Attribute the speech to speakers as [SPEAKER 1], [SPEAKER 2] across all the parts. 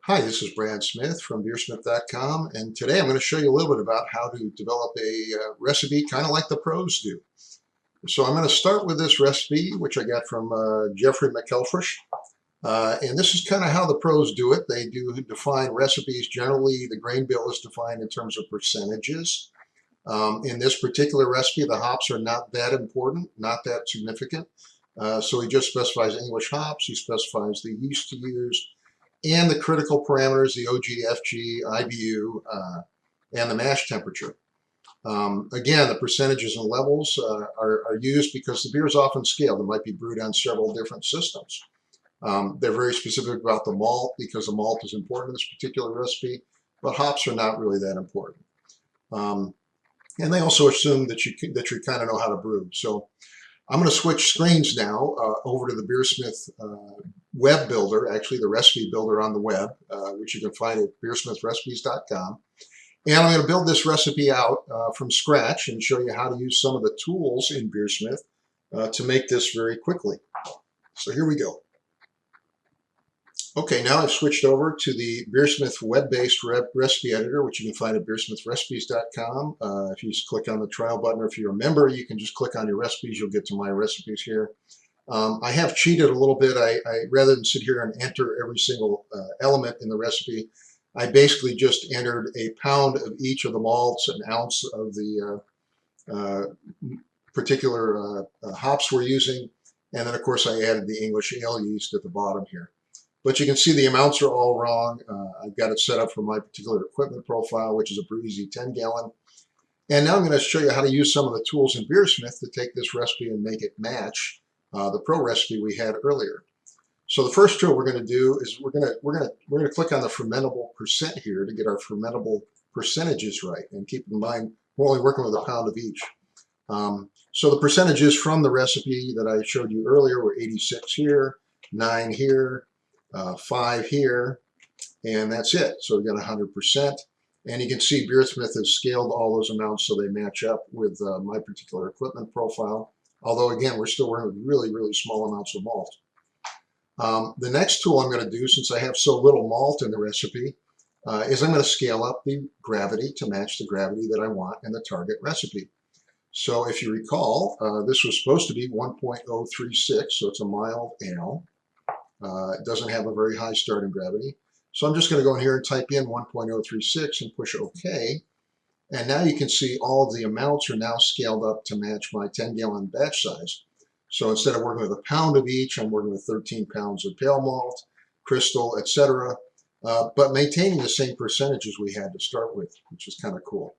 [SPEAKER 1] Hi, this is Brad Smith from beersmith.com, and today I'm going to show you a little bit about how to develop a recipe kind of like the pros do. So I'm going to start with this recipe, which I got from Jeffrey McElfresh, and this is kind of how the pros do it. They do define recipes. Generally, the grain bill is defined in terms of percentages. In this particular recipe, the hops are not that important, not that significant. So he just specifies English hops. He specifies the yeast to use, and the critical parameters, the OG, FG, IBU, and the mash temperature. Again, the percentages and levels are used because the beer is often scaled. It might be brewed on several different systems. They're very specific about the malt because the malt is important in this particular recipe, but hops are not really that important. And they also assume that you kind of know how to brew. So I'm going to switch screens now over to the Beersmith web builder, actually the recipe builder on the web, which you can find at beersmithrecipes.com. And I'm going to build this recipe out from scratch and show you how to use some of the tools in Beersmith to make this very quickly. So here we go. Okay, now I've switched over to the Beersmith web-based recipe editor, which you can find at beersmithrecipes.com. If you just click on the trial button, or if you're a member, you can just click on your recipes. You'll get to my recipes here. I have cheated a little bit. I rather than sit here and enter every single element in the recipe, I basically just entered a pound of each of the malts, an ounce of the particular hops we're using, and then of course I added the English ale yeast at the bottom here. But you can see the amounts are all wrong. I've got it set up for my particular equipment profile, which is a Breweezy 10-gallon. And now I'm going to show you how to use some of the tools in Beersmith to take this recipe and make it match the pro recipe we had earlier. So the first tool we're going to do is we're going to click on the fermentable percent here to get our fermentable percentages right. And keep in mind, we're only working with a pound of each. So the percentages from the recipe that I showed you earlier were 86 here, 9 here, 5 here, and that's it. So we got 100%. And you can see Beersmith has scaled all those amounts so they match up with my particular equipment profile. Although, again, we're still working with really, really small amounts of malt. The next tool I'm going to do, since I have so little malt in the recipe, is I'm going to scale up the gravity to match the gravity that I want in the target recipe. So if you recall, this was supposed to be 1.036, so it's a mild ale. It doesn't have a very high starting gravity. So I'm just going to go in here and type in 1.036 and push OK. And now you can see all of the amounts are now scaled up to match my 10-gallon batch size. So instead of working with a pound of each, I'm working with 13 pounds of pale malt, crystal, etc., but maintaining the same percentages we had to start with, which is kind of cool.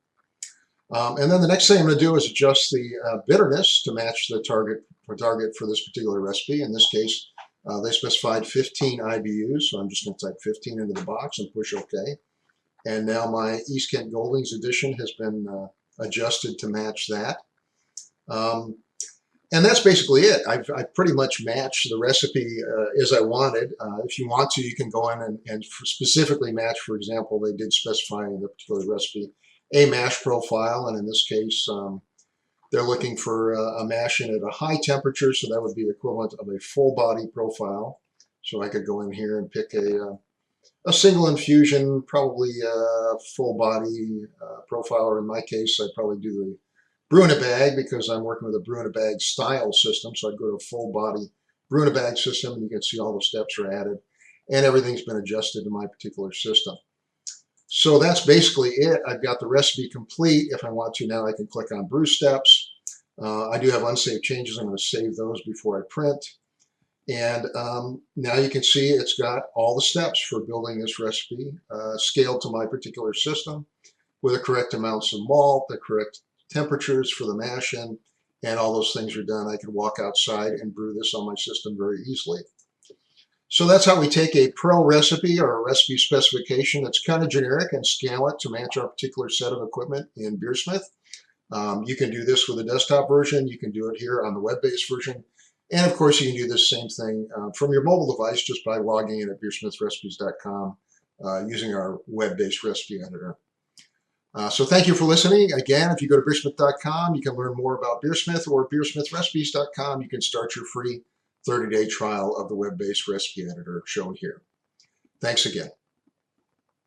[SPEAKER 1] And then the next thing I'm going to do is adjust the bitterness to match the target for this particular recipe. In this case, they specified 15 IBUs, so I'm just going to type 15 into the box and push OK. And now my East Kent Goldings edition has been adjusted to match that. And that's basically it. I've pretty much matched the recipe as I wanted. If you want to, you can go in and specifically match. For example, they did specify in the particular recipe a mash profile, and in this case, they're looking for a mash in at a high temperature, so that would be equivalent of a full body profile. So I could go in here and pick a single infusion, probably a full body profile, or in my case, I'd probably do the brew in a bag because I'm working with a brew in a bag style system. So I'd go to a full body brew in a bag system, and you can see all the steps are added, and everything's been adjusted to my particular system. So that's basically it. I've got the recipe complete. If I want to now, I can click on brew steps. I do have unsaved changes. I'm going to save those before I print. And now you can see it's got all the steps for building this recipe scaled to my particular system with the correct amounts of malt, the correct temperatures for the mash in, and all those things are done. I can walk outside and brew this on my system very easily. So that's how we take a pro recipe or a recipe specification that's kind of generic and scale it to match our particular set of equipment in Beersmith. You can do this with a desktop version. You can do it here on the web-based version. And of course, you can do this same thing from your mobile device just by logging in at beersmithrecipes.com using our web-based recipe editor. So thank you for listening. Again, if you go to beersmith.com, you can learn more about Beersmith, or beersmithrecipes.com, you can start your free 30-day trial of the web-based recipe editor shown here. Thanks again.